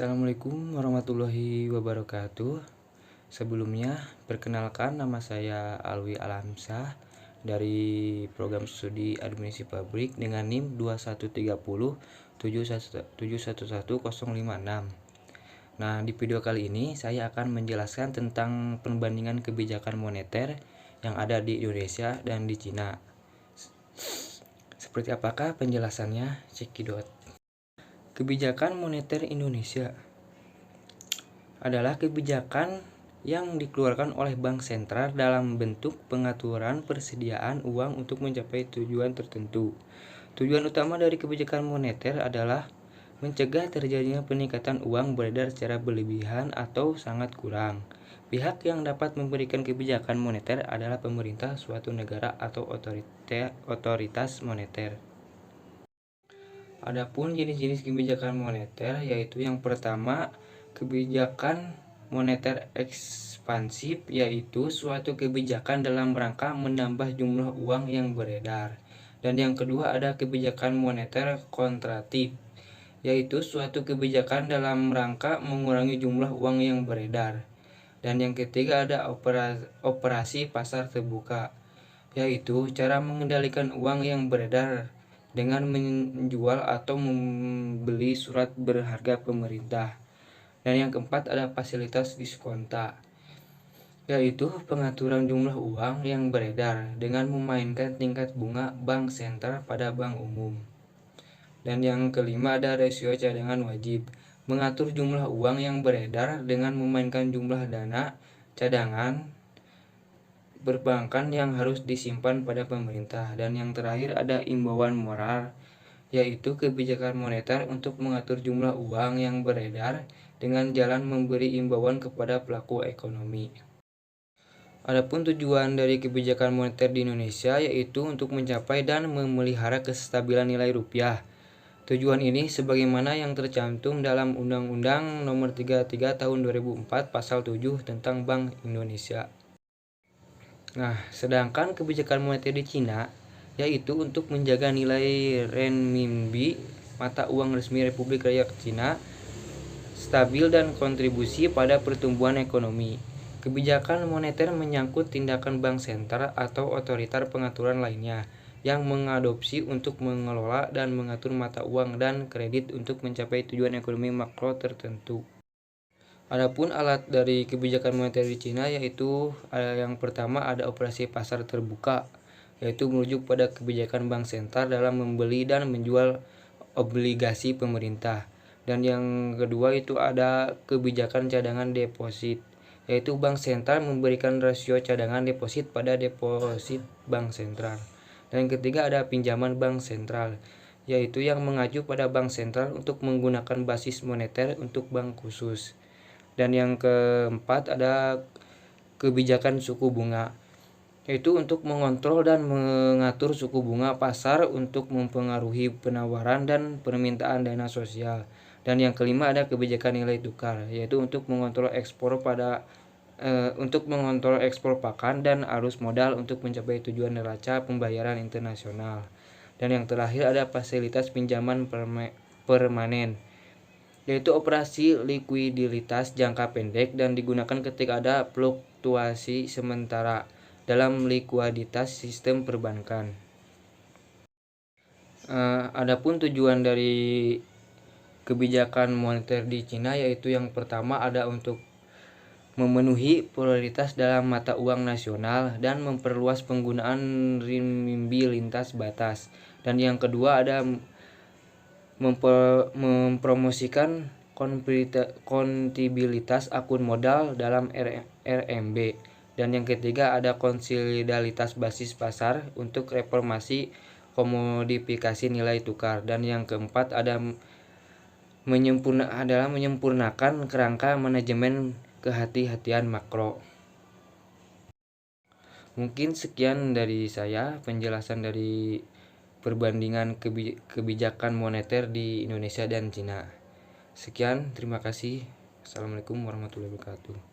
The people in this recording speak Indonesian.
Assalamualaikum warahmatullahi wabarakatuh. Sebelumnya, perkenalkan nama saya Alwi Alamsyah dari program studi Administrasi Pabrik dengan NIM 2130 7111056. Nah, di video kali ini saya akan menjelaskan tentang perbandingan kebijakan moneter yang ada di Indonesia dan di Cina. Seperti apakah penjelasannya? Cekidot. Kebijakan moneter Indonesia adalah kebijakan yang dikeluarkan oleh Bank Sentral dalam bentuk pengaturan persediaan uang untuk mencapai tujuan tertentu. Tujuan utama dari kebijakan moneter adalah mencegah terjadinya peningkatan uang beredar secara berlebihan atau sangat kurang. Pihak yang dapat memberikan kebijakan moneter adalah pemerintah suatu negara atau otoritas moneter. Adapun jenis-jenis kebijakan moneter yaitu yang pertama, kebijakan moneter ekspansif, yaitu suatu kebijakan dalam rangka menambah jumlah uang yang beredar. Dan yang kedua ada kebijakan moneter kontraktif, yaitu suatu kebijakan dalam rangka mengurangi jumlah uang yang beredar. Dan yang ketiga ada operasi pasar terbuka, yaitu cara mengendalikan uang yang beredar dengan menjual atau membeli surat berharga pemerintah. Dan yang keempat ada fasilitas diskonta, yaitu pengaturan jumlah uang yang beredar dengan memainkan tingkat bunga bank sentral pada bank umum. Dan yang kelima ada rasio cadangan wajib, mengatur jumlah uang yang beredar dengan memainkan jumlah dana cadangan perbankan yang harus disimpan pada pemerintah. Dan yang terakhir ada imbauan moral, yaitu kebijakan moneter untuk mengatur jumlah uang yang beredar dengan jalan memberi imbauan kepada pelaku ekonomi. Adapun tujuan dari kebijakan moneter di Indonesia yaitu untuk mencapai dan memelihara kestabilan nilai rupiah. Tujuan ini sebagaimana yang tercantum dalam Undang-Undang Nomor 33 Tahun 2004 Pasal 7 tentang Bank Indonesia. Nah, sedangkan kebijakan moneter di Cina yaitu untuk menjaga nilai renminbi, mata uang resmi Republik Rakyat Cina, stabil dan kontribusi pada pertumbuhan ekonomi. Kebijakan moneter menyangkut tindakan bank sentral atau otoritas pengaturan lainnya yang mengadopsi untuk mengelola dan mengatur mata uang dan kredit untuk mencapai tujuan ekonomi makro tertentu. Adapun alat dari kebijakan moneter di Cina yaitu yang pertama ada operasi pasar terbuka, yaitu merujuk pada kebijakan bank sentral dalam membeli dan menjual obligasi pemerintah. Dan yang kedua itu ada kebijakan cadangan deposit, yaitu bank sentral memberikan rasio cadangan deposit pada deposit bank sentral. Dan yang ketiga ada pinjaman bank sentral, yaitu yang mengacu pada bank sentral untuk menggunakan basis moneter untuk bank khusus. Dan yang keempat ada kebijakan suku bunga, yaitu untuk mengontrol dan mengatur suku bunga pasar untuk mempengaruhi penawaran dan permintaan dana sosial. Dan yang kelima ada kebijakan nilai tukar, yaitu untuk mengontrol ekspor pakan dan arus modal untuk mencapai tujuan neraca pembayaran internasional. Dan yang terakhir ada fasilitas pinjaman permanen, yaitu operasi likuiditas jangka pendek dan digunakan ketika ada fluktuasi sementara dalam likuiditas sistem perbankan. Adapun tujuan dari kebijakan moneter di Cina yaitu yang pertama ada untuk memenuhi prioritas dalam mata uang nasional dan memperluas penggunaan renminbi lintas batas. Dan yang kedua ada mempromosikan konvertibilitas akun modal dalam RMB. Dan yang ketiga ada konsolidalitas basis pasar untuk reformasi komodifikasi nilai tukar. Dan yang keempat ada menyempurnakan kerangka manajemen kehati-hatian makro. Mungkin sekian dari saya penjelasan dari perbandingan kebijakan moneter di Indonesia dan Cina. Sekian, terima kasih. Assalamualaikum warahmatullahi wabarakatuh.